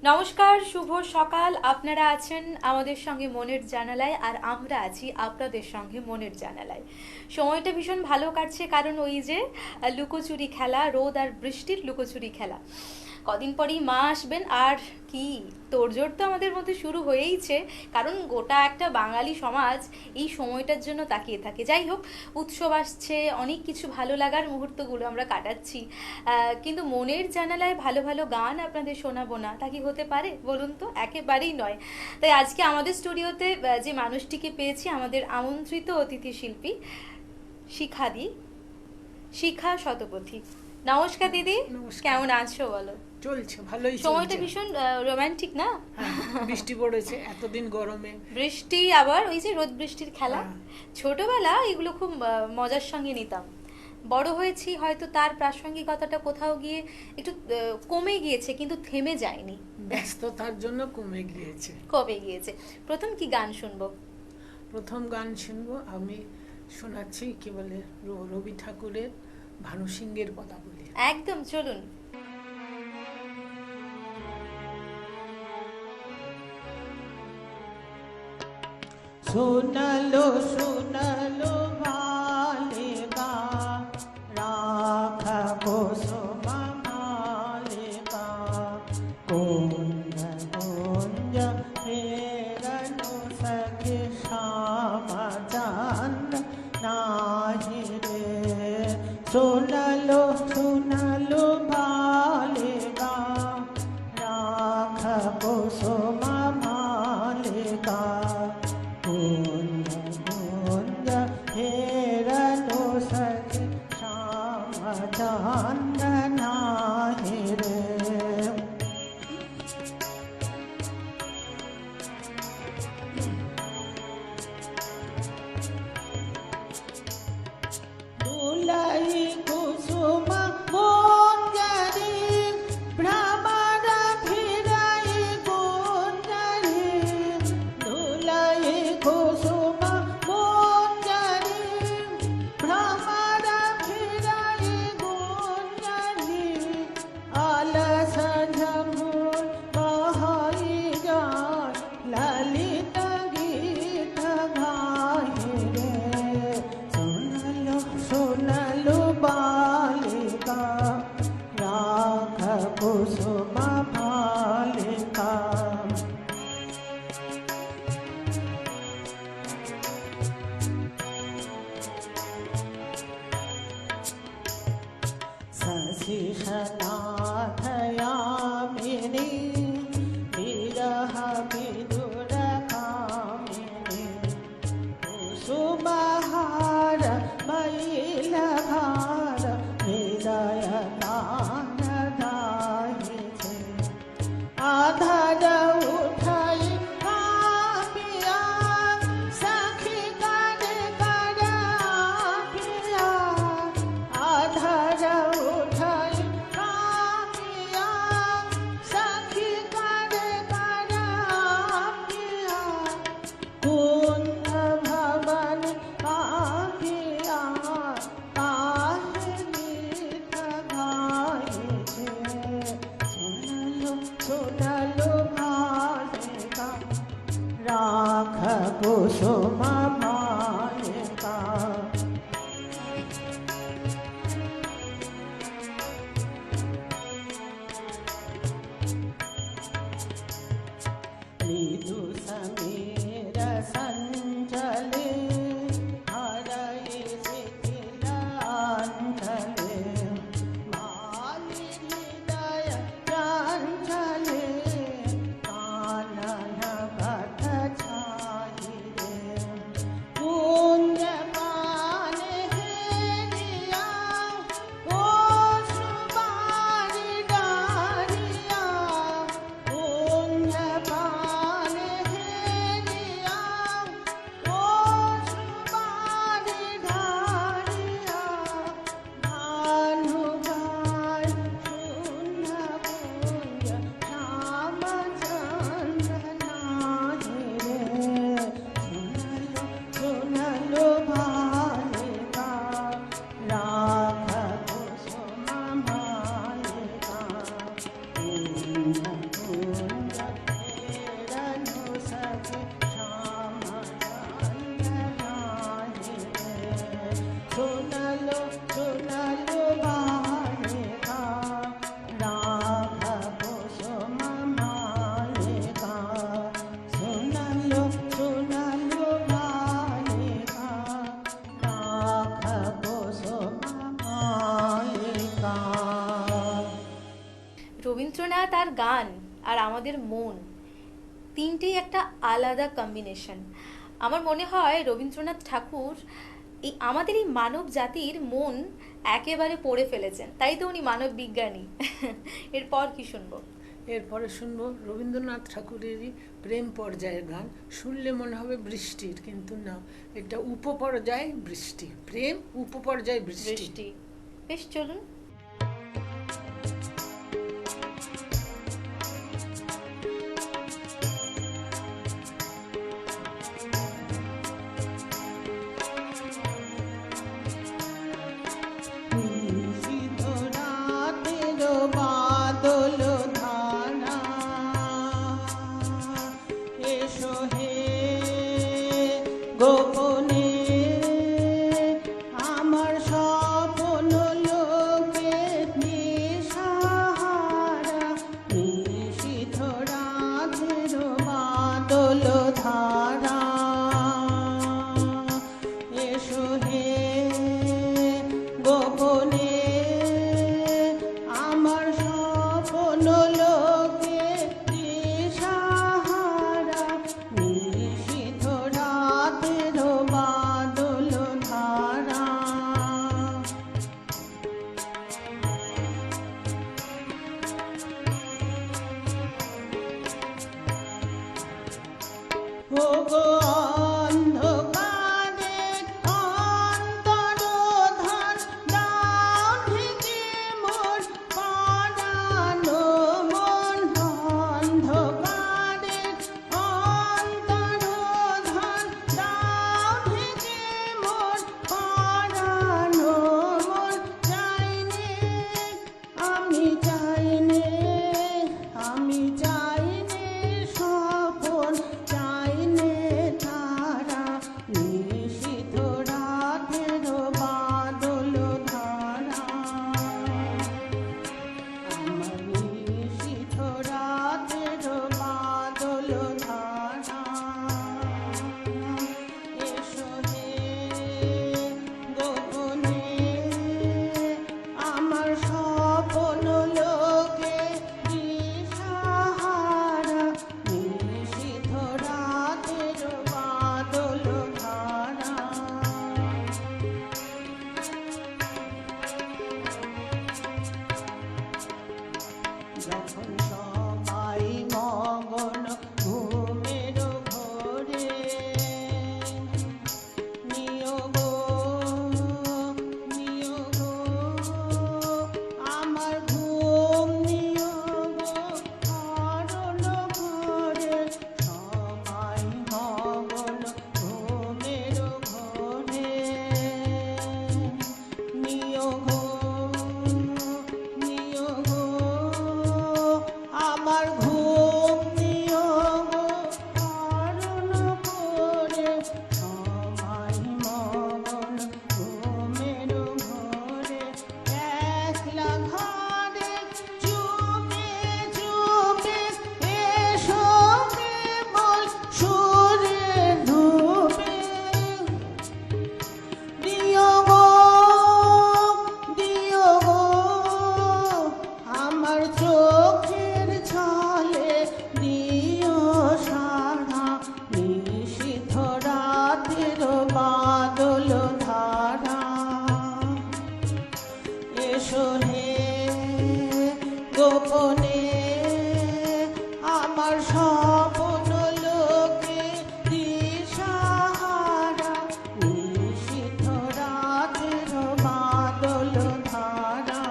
নমস্কার, শুভ সকাল। আপনারা আছেন আমাদের সঙ্গে মনের জানালায়, আর আমরা আছি আপনাদের সঙ্গে মনের জানালায়। সময়টা ভীষণ ভালো কাটছে, কারণ ওই যে লুকোচুরি খেলা, রোদ আর বৃষ্টির লুকোচুরি খেলা। কদিন পরেই মা আসবেন, আর কি তোড়জোড় তো আমাদের মধ্যে শুরু হয়েইছে, কারণ গোটা একটা বাঙালি সমাজ এই সময়টার জন্য তাকিয়ে থাকে। যাই হোক, উৎসব আসছে, অনেক কিছু ভালো লাগার মুহূর্তগুলো আমরা কাটাচ্ছি, কিন্তু মনের জানালায় ভালো ভালো গান আপনাদের শোনাবো না, তা কি হতে পারে বলুন তো? একেবারেই নয়। তাই আজকে আমাদের স্টুডিওতে যে মানুষটিকে পেয়েছি, আমাদের আমন্ত্রিত অতিথি শিল্পী শিখাদি, শিখা শতপথী। নমস্কার দিদি। নমস্কার। কেমন আছো বলো? চলছে, ভালোই সময়টা চলছে। ভীষণ রোমান্টিক না? হ্যাঁ, বৃষ্টি পড়েছে এতদিন গরমে। বৃষ্টি, আবার ওই যে রোদ বৃষ্টির খেলা। হ্যাঁ। ছোটবেলা এগুলো খুব মজার সঙ্গে নিতাম। বড় হয়েছি হয়তো তার প্রাসঙ্গিকতাটা কোথাও গিয়ে একটু কমে গিয়েছে, কিন্তু থেমে যায়নি। ব্যস্ততার জন্য কমে গিয়েছে। কমে গিয়েছে। প্রথম কি গান শুনবো? প্রথম গান শুনবো আমি, শোনাচ্ছি কি বলে রবি ঠাকুরের ভানু সিংহের কথা বলি। একদম, চলুন। सुनलो सुनलो मालिका राखो सुम मालिका कुंज कुंज हेरनु सखी श्याम चंद नाही रे सुनलो सुनलो मालिका राखो सुम मालिका कुंज कुंज हेरनु सखी श्याम चंद नाही रे दुलई कुसुम गुंजरी भ्रमर फिरई गुंजरी दुलई कुसुम गुंजरी भ्रमर फिरई गुंजरी अलस झमुर बहई जाय ललित गीत गाहि रे सुनलो सुनलो बालिका राख कुसुम बालिका शशिशनाथ यामिनी विरह विदुर कामिनी कुसुमहार मैलहार हृदय दान दाहि छे आधार उठाई कापिया सखी कर कर आपिया आधार उठाई कापिया सखी कर कर आपिया कुंज भवन पापिया काहे गीत गाहि छे सुनलो सुनलो मालिका राख कुसुम मालिका मृदु समीर संचले हरये शिथिलांचले माली हृदय चंचले कानन पथ छाहि रे রবীন্দ্রনাথ আর গান আর আমাদের মন, তিনটেই একটা আলাদা কম্বিনেশন। আমার মনে হয় রবীন্দ্রনাথ ঠাকুর আমাদের এই মানব জাতির মন একেবারে পড়ে ফেলেছেন, তাই তো উনি মানব বিজ্ঞানী। এরপর কি শুনবো? এরপরে শুনবো রবীন্দ্রনাথ ঠাকুরেরই প্রেম পর্যায়ের গান। শুনলে মনে হবে বৃষ্টির, কিন্তু না, এটা উপপর্যায় বৃষ্টি, প্রেম উপপর্যায় বৃষ্টি। বৃষ্টি, বেশ চলুন। নিশীথ রাতের বাদল ধারা, এসো হে গোপনে আমার স্বপ্ন লোকে দিশাহারা। নিশীথ রাতের বাদল ধারা, এসো হে গোপনে আমার স্বপ্ন লোকে দিশাহারা। নিশীথ রাতের বাদল ধারা, ওগো অন্ধকারে অন্তরধান, দাও ঢেকে মোর পরানো মন। অন্ধকারে অন্তরধান, দাও ঢেকে মোর পরানো মন। চাইনে আমি চাইনে, আমি চাইনে স্বপন, চাইনে তারা। নিশীথ রাতের বাদল ধারা, আমার নিশীথ রাতের বাদল ধারা। এসো হে গোপনে আমার স্বপ্ন লোকে দিশাহারা। নিশীথ রাতের বাদল ধারা, যখন সবাই মগন ঘুমের ঘোরে, নিয়োগ নিয়োগ আমার ঘুম, নিয়োগ হরণ ঘরে। সবাই মগন ঘুমের ঘোরে, নিয়োগ নিয়োগ আমার ঘুম, নিয়োগ হরণ করে। সবাই মগন ঘুমের ঘোরে, একলা ঘরে চুপে চুপে এসো কেবল সুরের ধূপে। দিও গো দিও গো আমার চোখের ছলে, দিও সারা। নিশীথ রাতের বাদল ধারা, এসো হে গোপনে আমার স্বপ্ন লোকে দিশাহারা। নিশীথ রাতের বাদল ধারা,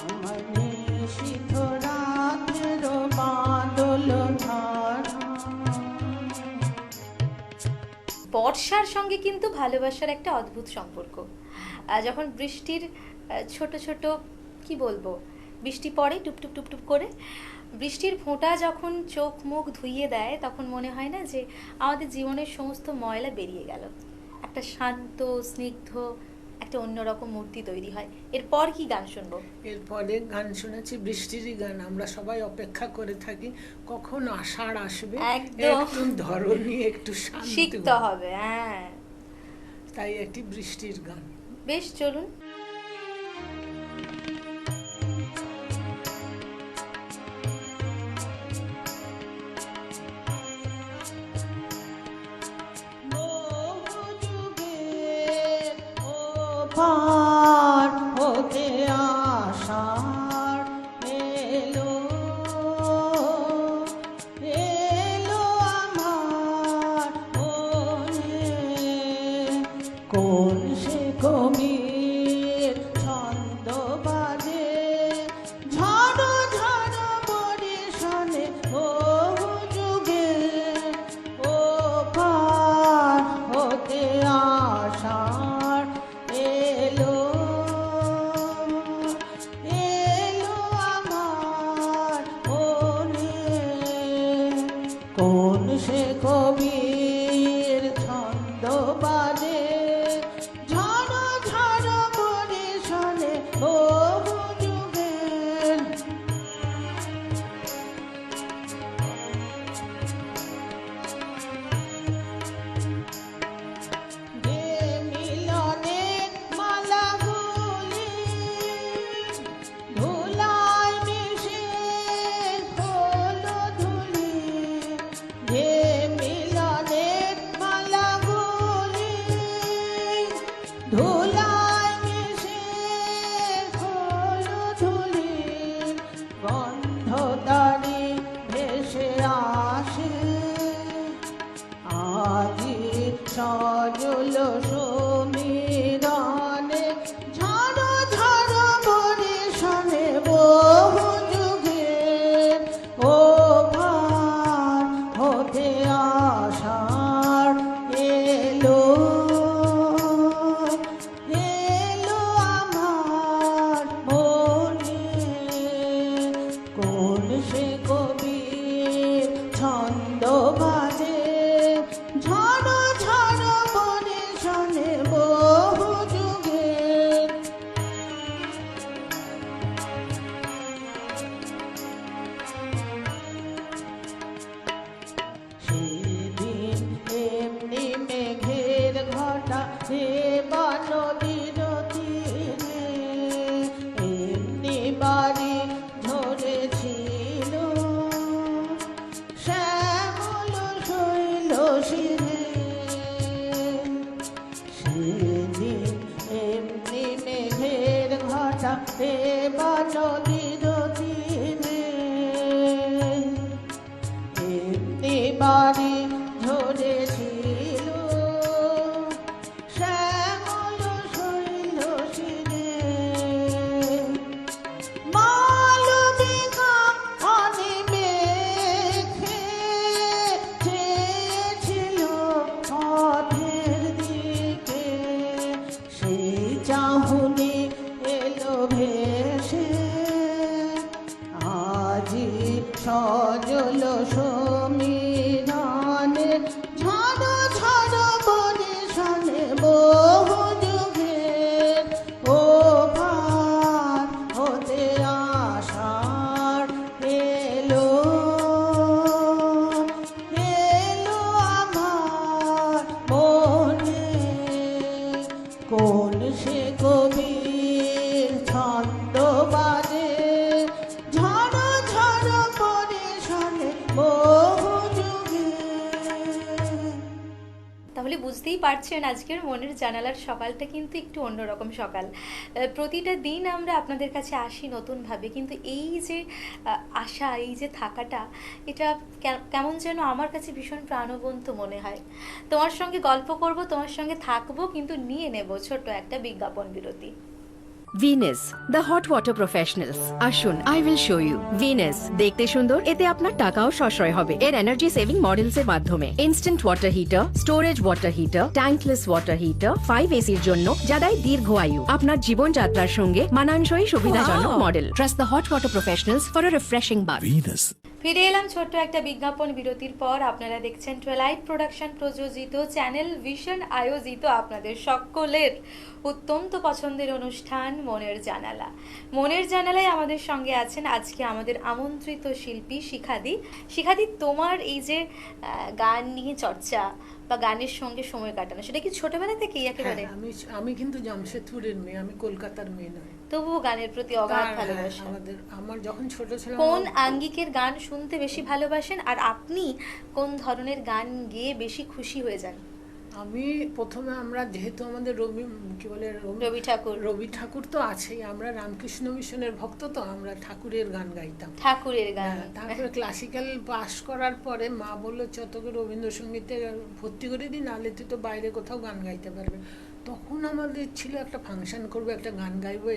আমার নিশীথ রাতের বাদল ধারা। বর্ষার সঙ্গে কিন্তু ভালোবাসার একটা অদ্ভুত সম্পর্ক। যখন বৃষ্টির ছোট ছোট, কি বলবো, বৃষ্টি পড়ে টুপটুপ টুপটুপ করে, বৃষ্টির ফোঁটা যখন চোখ মুখ ধুইয়ে দেয়, তখন মনে হয় না যে আমাদের জীবনের সমস্ত ময়লা বেরিয়ে গেল, একটা শান্ত স্নিগ্ধ একটা অন্যরকম মূর্তি তৈরি হয়। এরপর কি গান শুনবো? এরপরে গান শুনেছি বৃষ্টিরই গান। আমরা সবাই অপেক্ষা করে থাকি কখন আষাঢ় আসবে, একদম। একটু ধরনী একটু শিখতে শান্ত হবে, হ্যাঁ। তাই একটি বৃষ্টির গান। বেশ চলুন। পার হতে আষাঢ় এলো, এলো আমার মনে। কোন সে কবির ছন্দ বাজে, ঝড় ঝড় বরিশানে বহু যুগে। ও পার হতে আষাঢ় এলো, এলো আমার মনে। কোন সে কবির ছন্দ বাজে, ঝড় ঝড় বরিশানে বহু যুগের। যে মিলনের মালাগুলি ধুলায় মিশে হলো ধুলি, যে মিলনের মালাগুলি ধুলায় মিশে হলো ধুলি। গন্ধ তারি ভেসে আসে, আজি সজল সমীরণে, ঝড় ঝড় বরিশানে বহু যুগের। ও পার হতে আষাঢ় এলো, এলো আমার মনে। কোন সে কবির ছন্দ বাজে, ঝড় ঝড় বরিশানে বহু যুগের। সেদিন এমনি মেঘের ঘটা হেবা নদীর তীরে, এমনি বাড়ি ঝরেছিল শ্যামল শৈল শিরে। সেদিন এমনি মেঘের ঘটা হেবা নদীর তীরে, এমনি বাড়ি ঝরেছিল শ্যামল শৈল শিরে। মালবিকা অনিমেষে চেয়েছিল পথের দিকে, সেই চাহুনি এলো ভেসে, আজি সজল সমীরণে, ঝড় ঝড় বরিশানে বহু যুগের। ও পার হতে আষাঢ় এলো, এলো আমার মনে। কোন সে কবির ছন্দ বাজে, ঝড় ঝড় বরিশানে বহু যুগের। তাহলে বুঝতেই পারছেন আজকের মনের জানালার সকালটা কিন্তু একটু অন্যরকম সকাল। প্রতিটা দিন আমরা আপনাদের কাছে আসি নতুনভাবে, কিন্তু এই যে আশা, এই যে থাকাটা, এটা কেমন যেন আমার কাছে ভীষণ প্রাণবন্ত মনে হয়। তোমার সঙ্গে গল্প করব, তোমার সঙ্গে থাকবো, কিন্তু নিয়ে নেব ছোট্ট একটা বিজ্ঞাপন বিরতি। Venus the hot water professionals. আসুন, I will show you. Venus দেখতে সুন্দর, এতে আপনার টাকাও সাশ্রয় হবে এর এনার্জি সেভিং মডেলস এর মাধ্যমে। Instant water heater, storage water heater, tankless water heater, 5 এসির জন্য যা দেয় দীর্ঘ আয়ু। আপনার জীবনযাত্রার সঙ্গে মানানসই সুবিধাজনক model. Trust the hot water professionals for a refreshing bath. Venus. ফিরে এলাম ছোট্ট একটা বিজ্ঞাপন বিরতির পর। আপনারা দেখছেন টুয়েলাইট প্রোডাকশন প্রযোজিত, চ্যানেল ভিশন আয়োজিত আপনাদের সকলের অত্যন্ত পছন্দের অনুষ্ঠান মনের জানালা। মনের জানালায় আমাদের সঙ্গে আছেন আজকে আমাদের আমন্ত্রিত শিল্পী শিখাদি। শিখাদি, তোমার এই যে গান নিয়ে চর্চা বা গানের সঙ্গে সময় কাটানো, সেটা কি ছোটবেলা থেকেই একেবারে? আমি কিন্তু জামশেদপুরের মেয়ে, আমি কলকাতার মেয়ে নয়। তবুও গানের প্রতি অগাধ ভালোবাসা। আমার যখন ছোট ছিলাম। কোন আঙ্গিকের গান শুনতে বেশি ভালোবাসেন, আর আপনি কোন ধরনের গান গেয়ে বেশি খুশি হয়ে যান? আমি প্রথমে আমরা যেহেতু আমাদের রবি ঠাকুর রবি ঠাকুর তো আছেই, আমরা রামকৃষ্ণ মিশনের ভক্ত, তো আমরা ঠাকুরের গান গাইতাম। ঠাকুরের গান। হ্যাঁ, তারপরে ক্লাসিক্যাল পাস করার পরে মা বললো তোকে রবীন্দ্রসঙ্গীতে ভর্তি করে দিই, নাহলে তুই তো বাইরে কোথাও গান গাইতে পারবে। তখন আমাদের ছিল একটা ফাংশন করবো, একটা গান গাইবো,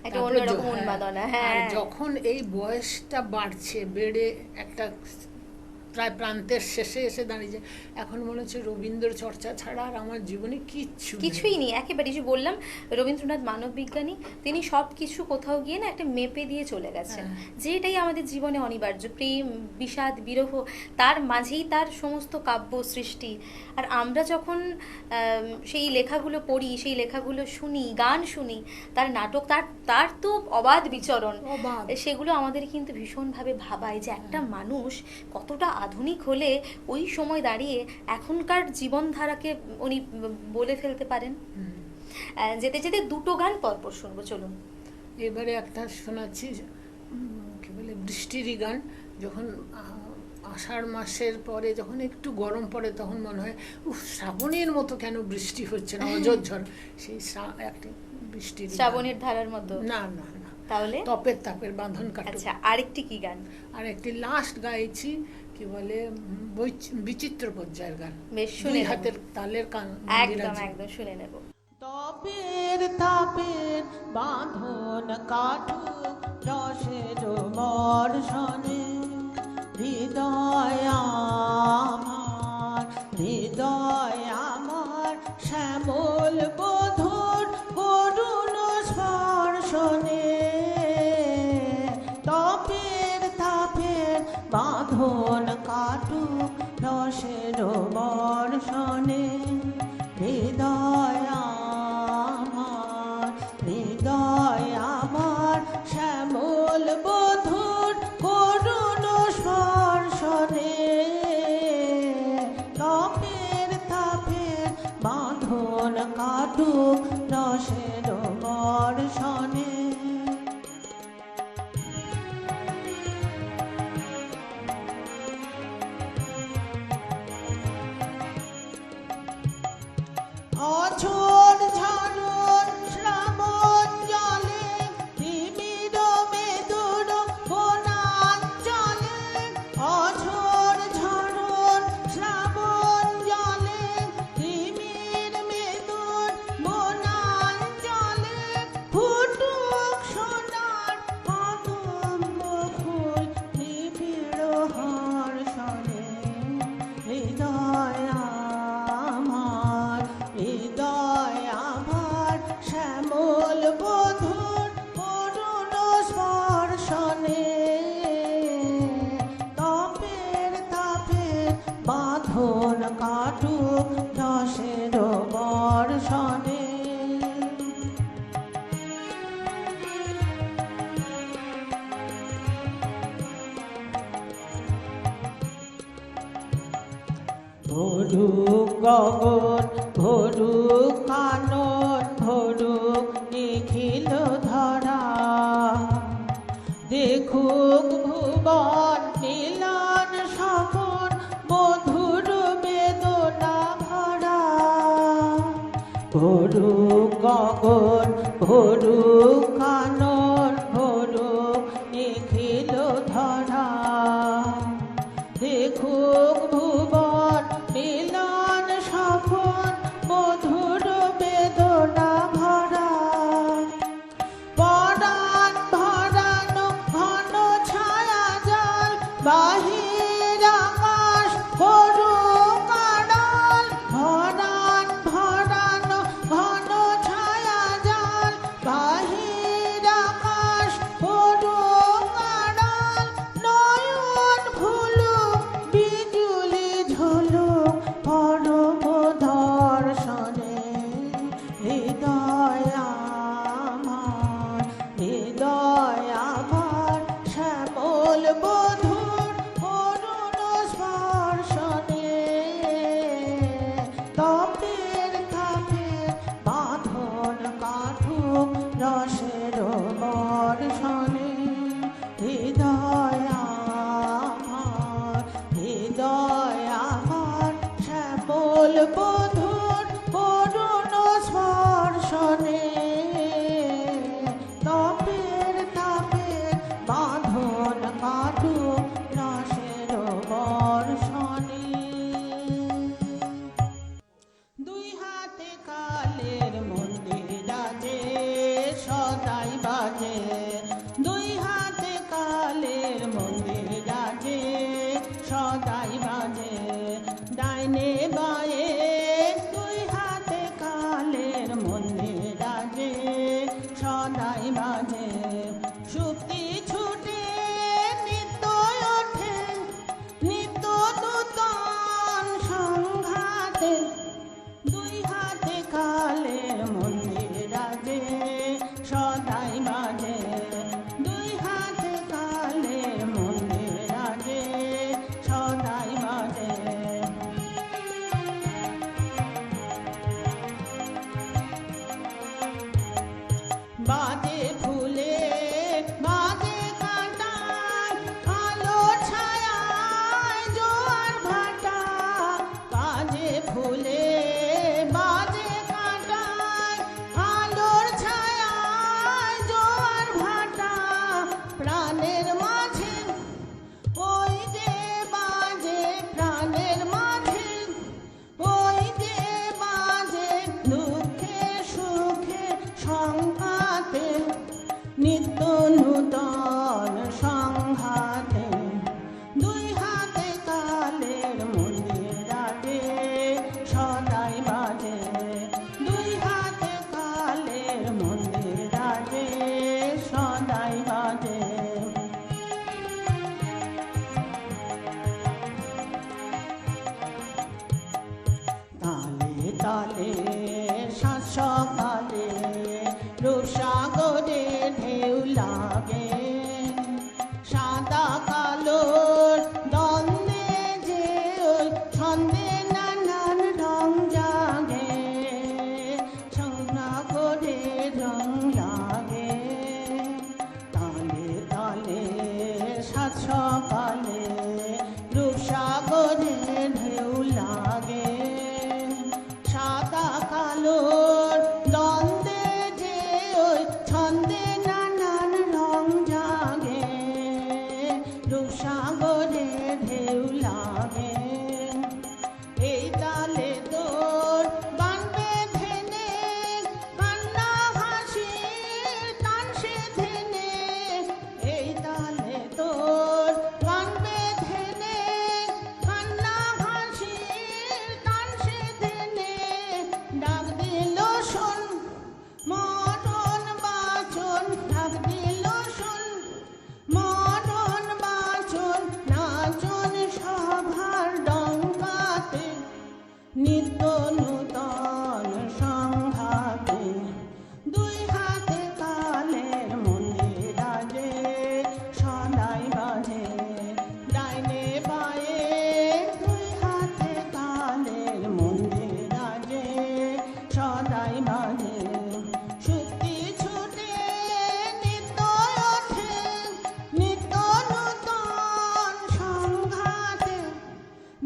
একটা অন্যরকম উন্মাদনা। হ্যাঁ, যখন এই বয়সটা বাড়ছে, বেড়ে একটা প্রায় প্রান্তের শেষে এসে দাঁড়িয়েছে, এখন মনে হচ্ছে রবীন্দ্র চর্চা ছাড়া আর আমার জীবনে কিছুই নেই একেবারে। যে বললাম রবীন্দ্রনাথ মানব বিজ্ঞানী, তিনি সব কিছু কোথাও গিয়ে না একটা মেপে দিয়ে চলে গেছেন, যেটাই আমাদের জীবনে অনিবার্য, প্রেম, বিষাদ, বিরহ, তার মাঝেই তার সমস্ত কাব্য সৃষ্টি। আর আমরা যখন সেই লেখাগুলো পড়ি, সেই লেখাগুলো শুনি, গান শুনি, তার নাটক, তার তো অবাধ বিচরণ, সেগুলো আমাদের কিন্তু ভীষণভাবে ভাবায় যে একটা মানুষ কতটা আধুনিক হলে ওই সময় দাঁড়িয়ে এখনকার জীবনধারাকে উনি বলে ফেলতে পারেন। যেতে যেতে দুটো গান পরপর শুনবো, চলুন। এবারে একটা শোনাচ্ছি, কি বলে, বৃষ্টিরই গান। যখন আষাঢ় মাসের পরে যখন একটু গরম পড়ে, তখন মনে হয় শ্রাবণের মতো কেন বৃষ্টি হচ্ছে না, অযোধ্যর সেই একটা বৃষ্টির, শ্রাবণের ধারার মতো। না না না, তাহলে তাপের বাঁধন কাটুক। আচ্ছা, আরেকটি কি গান? আর একটি লাস্ট গাইছি, কি বলে, বিচিত্র পর্যায়ের গান, বেশ, শুনে হাতের তালের গান। একদম একদম শুনে নেব। তপের বাঁধন কাটুক রসের বর্ষণে, হৃদয় আমার শ্যামল বধুর করুণ স্পর্শনে। তপের বাঁধন কাটুক রসের বর্ষণে, হৃদয় আমার শ্যামল বধুর করুণ স্পর্শনে। তপের বাঁধন কাটুক রসের বর্ষণে। অঝোর ঝরণ শ্রাবণ জলে, তিমির মেদুর বনাঞ্চলে। অঝোর ঝরণ শ্রাবণ জলে, তিমির মেদুর বনাঞ্চলে। ফুটুক সোনার কদম্ব ফুল নিবিড় হর্ষণে, হৃদয় আমার শ্যামল বধুর করুণ স্পর্শনে। তপের বাঁধন কাটুক রসের বর্ষণে। ভরুক গগন, ভরুক কানন, ভরুক নিখিল ধরা। দেখুক ভুবন মিলন স্বপন, মধুর বেদনা ভরা। ভরুক গগন, ভরুক কানন, ভরুক নিখিল ধরা। দেখুক ভুবন মিলন স্বপন, মধুর বেদনা ভরা। পরাণ ভরানো ঘন ছায়া জল, বাহির আকাশ করুক আড়াল। পরাণ ভরানো ঘন ছায়া জল, বাহির আকাশ করুক আড়াল। নয়ন ভুলুক বিজুলি ঝুলুক পরম দর্শনে, হৃদয় আমার শ্যামল বধুর করুণ স্পর্শনে। তপের বাঁধন কাটুক রসের বর্ষণে, হৃদয় আমার শ্যামল বধুর বাজে দুই হাতে কালের মন্দির রাজে সদাই বাজে ডাইনে বায়ে দুই হাতে কালের মন্দির রাজে সদাই বাজে সুপ্তি ছুটে নিত্য ওঠে নিত্য নূতন সংঘাতে দুই হাতে কালের মন্দির রাজে সদাই বাজে দুই হাতে কালের মন্দির রাজে সদাই বাজে বাজে ফুলে বাজে কাঁটায় আলো ছায়ায় জোয়ার ভাটা বাজে ফুলে বাজে কাঁটায় আলোর ছায়ায় জোয়ার ভাটা প্রাণের মাঝে ওই যে বাজে প্রাণের মাঝে ওই যে বাজে দুঃখে সুখে সংঘাতে নিত্য নূতন সংঘাতে দুই হাতে কালের মন্দির রাজে সদাই বাজে দুই হাতে কালের মন্দির রাজে সদাই বাজে তালে তালে সাত সকালে রূপসাগরে ঢেউ লাগে সাদা কালোর দ্বন্দ্বে যে ওই ছন্দে নানান রং জাগে সংসাগরে রং লাগে তালে তালে সাত সকালে রূপসাগরে ঢেউ লাগে সাদা কালোর দ্বন্দ্বে যে ওই ছন্দে নানান রং জাগে রূপসাগরে ঢেউ লাগে এই তালে তোর গান বেঁধেনে কান্না হাসি টান সে ধেনে এই তালে তোর গান বেঁধেনে কান্না হাসি টান সে ধেনে ডাক দিল শোন মরণ বাচন ডাক দিল শোন মরণ বাচন নাচন সভার ডঙ্কাতে নিত্য নূতন সংঘাতে দুই হাতে কালের মন্দির রাজে সদাই বাজে ডাইনে বায়ে দুই হাতে কালের মন্দির রাজে সদাই বাজে সুক্তি ছুটে নিত্য ওঠে নিত্য নূতন সংঘাতে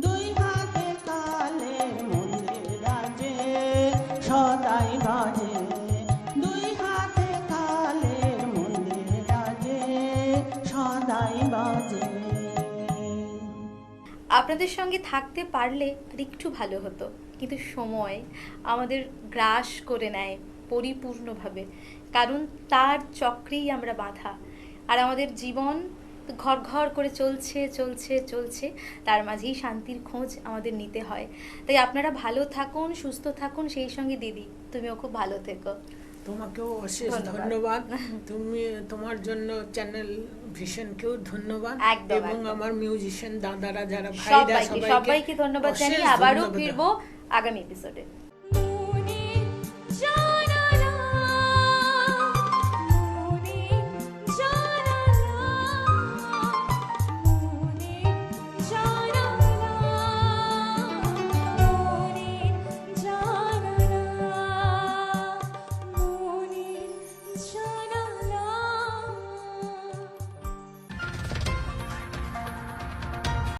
দুই হাতে কালের মন্দির রাজে সদাই বাজে দুই হাতে কালের মন্দির রাজে সদাই বাজে আপনাদের সঙ্গে থাকতে পারলে আর একটু ভালো হতো, কিন্তু সময় আমাদের গ্রাস করে নেয় পরিপূর্ণভাবে, কারণ তার চক্রেই আমরা বাঁধা। আর আমাদের জীবন ঘর ঘর করে চলছে চলছে চলছে, তার মাঝেই শান্তির খোঁজ আমাদের নিতে হয়। তাই আপনারা ভালো থাকুন, সুস্থ থাকুন, সেই সঙ্গে দিদি তুমিও খুব ভালো থেকো। তোমাকেও অশেষ ধন্যবাদ। ধন্যবাদ। তুমি তোমার জন্য চ্যানেল ভিশনকেও ধন্যবাদ একদম, এবং একদম। আমার মিউজিশিয়ান দাদারা যারা ভাইরা সবাইকে ধন্যবাদ অশেষ জানিয়ে আবারও ধন্যবাদ। ফিরবো আগামী এপিসোডে।